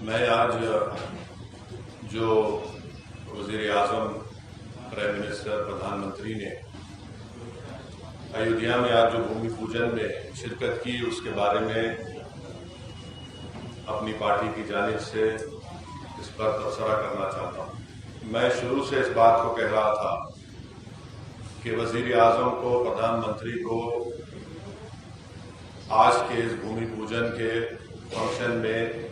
मैं आज जो वज़ीर-ए-आज़म, प्राइम मिनिस्टर, प्रधानमंत्री ने अयोध्या में आज जो भूमि पूजन में शिरकत की, उसके बारे में अपनी पार्टी की जानिब से इस पर तबसरा करना चाहता हूँ। मैं शुरू से इस बात को कह रहा था कि वज़ीर-ए-आज़म को, प्रधानमंत्री को आज के इस भूमि पूजन के फंक्शन में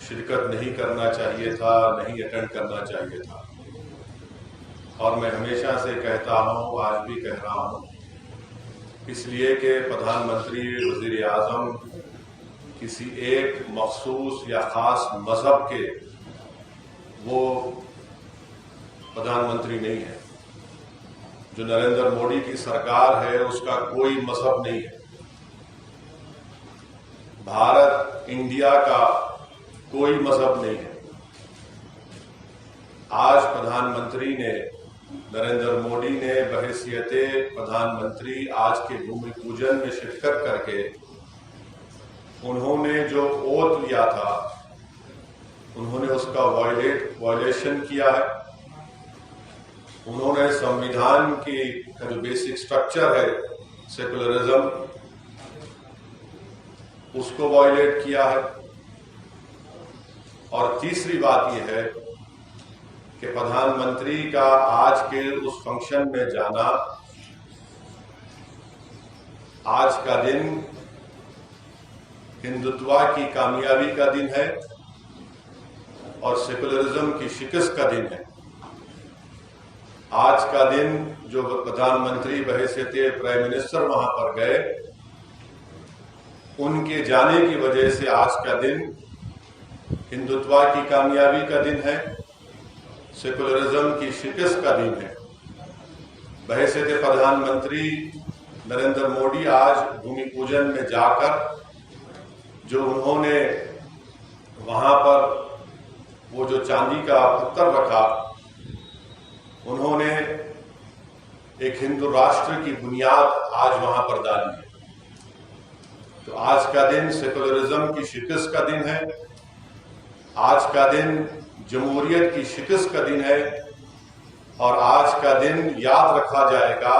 शिरकत नहीं करना चाहिए था, नहीं अटेंड करना चाहिए था। और मैं हमेशा से कहता हूँ, आज भी कह रहा हूँ, इसलिए कि प्रधानमंत्री, वज़ीर-ए-आज़म किसी एक मखसूस या ख़ास मज़हब के वो प्रधानमंत्री नहीं है। जो नरेंद्र मोदी की सरकार है, उसका कोई मज़हब नहीं है। भारत, इंडिया का कोई मजहब नहीं है। आज प्रधानमंत्री ने, नरेंद्र मोदी ने बहैसियते प्रधानमंत्री आज के भूमि पूजन में शिरकत करके उन्होंने जो ओथ लिया था, उन्होंने उसका वायलेशन किया है। उन्होंने संविधान की जो बेसिक स्ट्रक्चर है, सेकुलरिज्म, उसको वायलेट किया है। और तीसरी बात यह है कि प्रधानमंत्री का आज के उस फंक्शन में जाना, आज का दिन हिंदुत्व की कामयाबी का दिन है और सेकुलरिज्म की शिकस्त का दिन है। आज का दिन जो प्रधानमंत्री बहैसियते प्राइम मिनिस्टर वहां पर गए, उनके जाने की वजह से आज का दिन हिंदुत्व की कामयाबी का दिन है, सेकुलरिज्म की शिकस्त का दिन है। बहैसियते प्रधानमंत्री नरेंद्र मोदी आज भूमि पूजन में जाकर जो उन्होंने वहां पर वो जो चांदी का पत्थर रखा, उन्होंने एक हिंदू राष्ट्र की बुनियाद आज वहां पर डाली है। तो आज का दिन सेकुलरिज्म की शिकस्त का दिन है। आज का दिन जमहूरियत की शिकस्त का दिन है और आज का दिन याद रखा जाएगा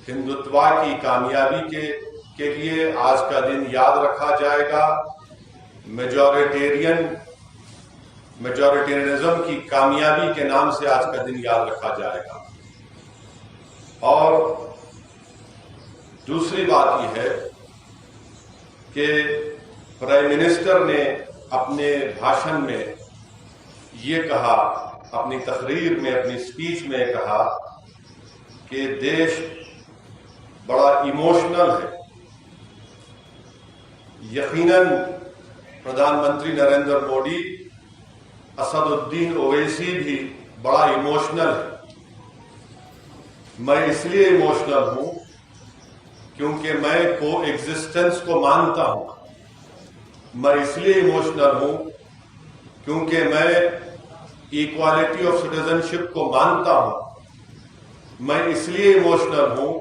हिंदुत्व की कामयाबी के लिए। आज का दिन याद रखा जाएगा मेजॉरिटेरियनिज्म की कामयाबी के नाम से आज का दिन याद रखा जाएगा। और दूसरी बात यह है कि प्राइम मिनिस्टर ने अपने भाषण में ये कहा, अपनी तकरीर में, अपनी स्पीच में कहा कि देश बड़ा इमोशनल है। यकीनन प्रधानमंत्री नरेंद्र मोदी, असदुद्दीन ओवैसी भी बड़ा इमोशनल है। मैं इसलिए इमोशनल हूं क्योंकि मैं को एग्जिस्टेंस को मानता हूं। मैं इसलिए इमोशनल हूं क्योंकि मैं इक्वालिटी ऑफ सिटीजनशिप को मानता हूं। मैं इसलिए इमोशनल हूं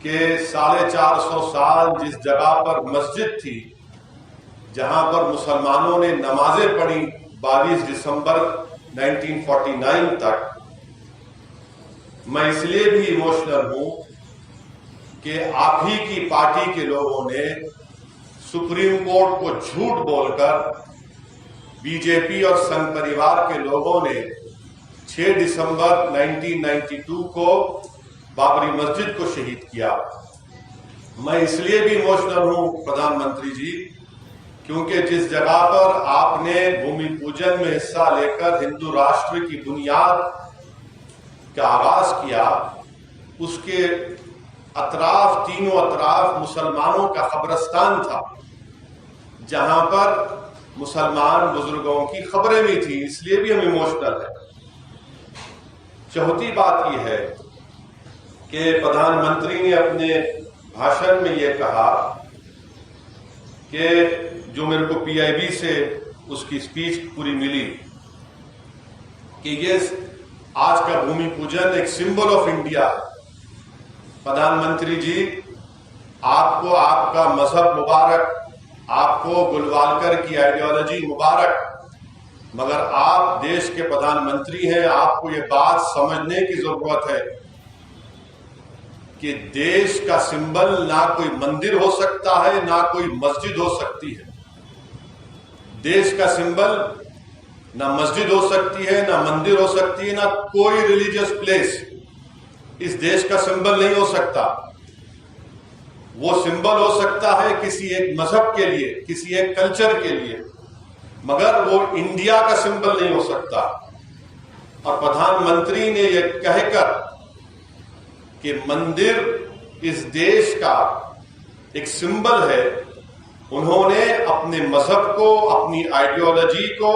कि 450 साल जिस जगह पर मस्जिद थी, जहां पर मुसलमानों ने नमाजें पढ़ी 22 दिसंबर 1949 तक, मैं इसलिए भी इमोशनल हूं कि आप ही की पार्टी के लोगों ने सुप्रीम कोर्ट को झूठ बोलकर, बीजेपी और संघ परिवार के लोगों ने 6 दिसंबर 1992 को बाबरी मस्जिद को शहीद किया। मैं इसलिए भी इमोशनल हूं प्रधानमंत्री जी क्योंकि जिस जगह पर आपने भूमि पूजन में हिस्सा लेकर हिंदू राष्ट्र की बुनियाद का आगाज किया, उसके अतराफ, तीनों अतराफ मुसलमानों का कब्रिस्तान था, जहां पर मुसलमान बुजुर्गों की खबरें भी थी। इसलिए भी हम इमोशनल है। चौथी बात यह है कि प्रधानमंत्री ने अपने भाषण में यह कहा कि जो मेरे को पीआईबी से उसकी स्पीच पूरी मिली कि ये आज का भूमि पूजन एक सिंबल ऑफ इंडिया है। प्रधानमंत्री जी, आपको आपका मजहब मुबारक, आपको गुलवालकर की आइडियोलॉजी मुबारक, मगर आप देश के प्रधानमंत्री हैं, आपको ये बात समझने की जरूरत है कि देश का सिंबल ना कोई मंदिर हो सकता है, ना कोई मस्जिद हो सकती है। देश का सिंबल ना मस्जिद हो सकती है, ना मंदिर हो सकती है, ना कोई रिलीजियस प्लेस इस देश का सिंबल नहीं हो सकता। वो सिंबल हो सकता है किसी एक मजहब के लिए, किसी एक कल्चर के लिए, मगर वो इंडिया का सिंबल नहीं हो सकता। और प्रधानमंत्री ने यह कहकर कि मंदिर इस देश का एक सिंबल है, उन्होंने अपने मजहब को, अपनी आइडियोलॉजी को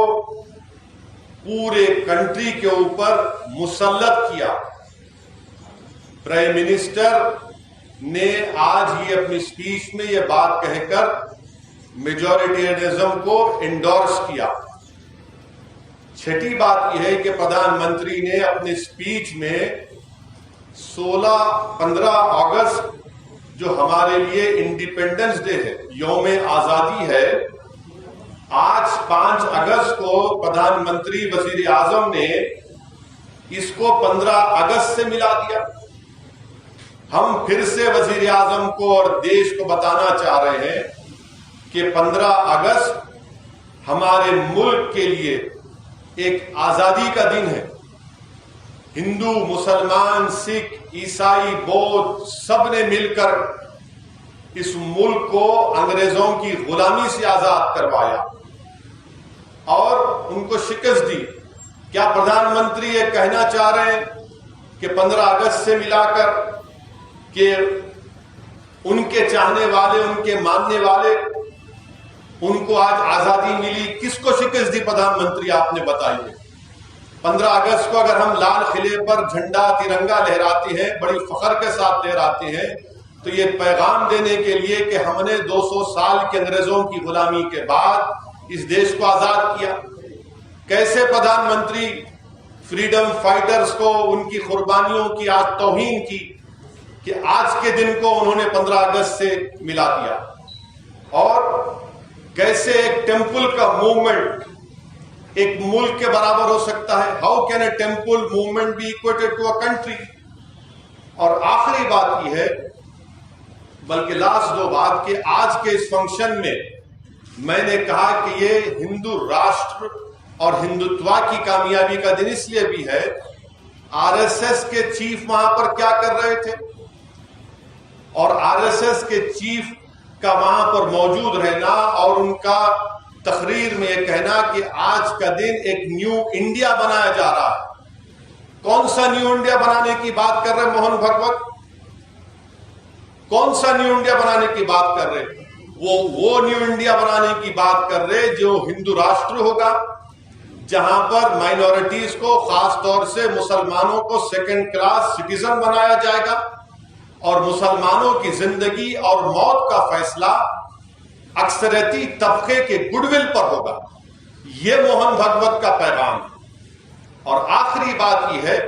पूरे कंट्री के ऊपर मुसल्लत किया। प्राइम मिनिस्टर ने आज ही अपनी स्पीच में यह बात कहकर मेजॉरिटेरियनिज्म को इंडोर्स किया। छठी बात यह है कि प्रधानमंत्री ने अपनी स्पीच में 15 अगस्त जो हमारे लिए इंडिपेंडेंस डे है, यौम आजादी है, आज 5 अगस्त को प्रधानमंत्री वजीर आजम ने इसको 15 अगस्त से मिला दिया। हम फिर से वजीर आजम को और देश को बताना चाह रहे हैं कि 15 अगस्त हमारे मुल्क के लिए एक आजादी का दिन है। हिंदू, मुसलमान, सिख, ईसाई, बौद्ध सब ने मिलकर इस मुल्क को अंग्रेजों की गुलामी से आजाद करवाया और उनको शिकस्त दी। क्या प्रधानमंत्री ये कहना चाह रहे हैं कि 15 अगस्त से मिलाकर कि उनके चाहने वाले, उनके मानने वाले, उनको आज आजादी मिली? किसको शिकस्त दी प्रधानमंत्री, आपने बताइए। 15 अगस्त को अगर हम लाल किले पर झंडा तिरंगा लहराते हैं, बड़ी फख्र के साथ लहराते हैं, तो ये पैगाम देने के लिए कि हमने 200 साल के अंग्रेजों की गुलामी के बाद इस देश को आजाद किया। कैसे प्रधानमंत्री फ्रीडम फाइटर्स को, उनकी कुर्बानियों की आज तौहीन की कि आज के दिन को उन्होंने 15 अगस्त से मिला दिया। और कैसे एक टेम्पल का मूवमेंट एक मुल्क के बराबर हो सकता है? How can a temple movement be equated to a country? और आखिरी बात यह है, बल्कि लास्ट 2 बात, कि आज के इस फंक्शन में मैंने कहा कि ये हिंदू राष्ट्र और हिंदुत्व की कामयाबी का दिन इसलिए भी है, आरएसएस के चीफ वहां पर क्या कर रहे थे और आरएसएस के चीफ का वहां पर मौजूद रहना और उनका तकरीर में यह कहना कि आज का दिन एक न्यू इंडिया बनाया जा रहा है। कौन सा न्यू इंडिया बनाने की बात कर रहे मोहन भागवत? कौन सा न्यू इंडिया बनाने की बात कर रहे? वो न्यू इंडिया बनाने की बात कर रहे जो हिंदू राष्ट्र होगा, जहां पर माइनॉरिटीज को, खास तौर से मुसलमानों को सेकंड क्लास सिटीजन बनाया जाएगा और मुसलमानों की जिंदगी और मौत का फैसला अक्सरती तबके के गुडविल पर होगा। यह मोहन भागवत का पैगाम है। और आखिरी बात यह है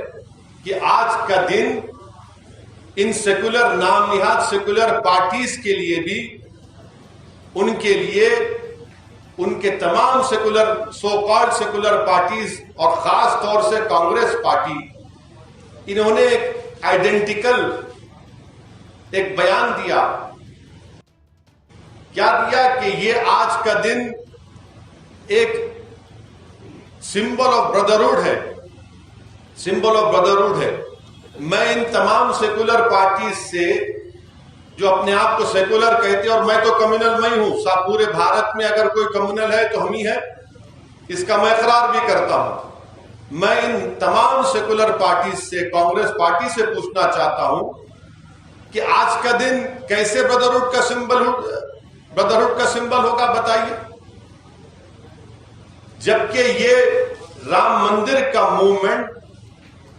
कि आज का दिन इन सेकुलर, नाम निहाद सेकुलर पार्टीज के लिए भी, उनके लिए, उनके तमाम secular, so called secular parties और खास तौर से कांग्रेस पार्टी, इन्होंने एक आइडेंटिकल एक बयान दिया। क्या दिया? कि ये आज का दिन एक सिंबल ऑफ ब्रदरहुड है, सिंबल ऑफ ब्रदरहुड है। मैं इन तमाम सेकुलर पार्टीज से, जो अपने आप को सेकुलर कहते हैं, और मैं तो कम्युनल में ही हूं, पूरे भारत में अगर कोई कम्युनल है तो हम ही है, इसका मैं इकरार भी करता हूं। मैं इन तमाम सेकुलर पार्टीज से, कांग्रेस पार्टी से पूछना चाहता हूं कि आज का दिन कैसे ब्रदरहुड का सिंबल होगा, बताइए। जबकि ये राम मंदिर का मूवमेंट,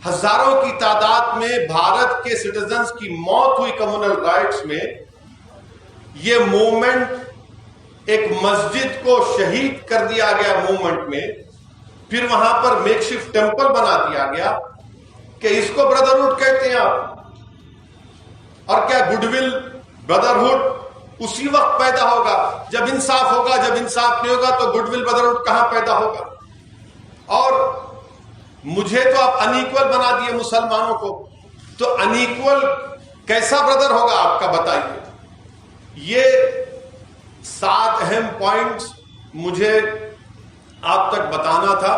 हजारों की तादाद में भारत के सिटीजन्स की मौत हुई कम्युनल राइट्स में, ये मूवमेंट एक मस्जिद को शहीद कर दिया गया मूवमेंट में, फिर वहां पर मेकशिफ्ट टेम्पल बना दिया गया कि इसको ब्रदरहुड कहते हैं आप। और क्या गुडविल, ब्रदरहुड उसी वक्त पैदा होगा जब इंसाफ होगा। जब इंसाफ नहीं होगा तो गुडविल ब्रदरहुड कहां पैदा होगा? और मुझे तो आप अनइक्वल बना दिए मुसलमानों को, तो अनइक्वल कैसा ब्रदर होगा आपका, बताइए। ये 7 अहम पॉइंट्स मुझे आप तक बताना था।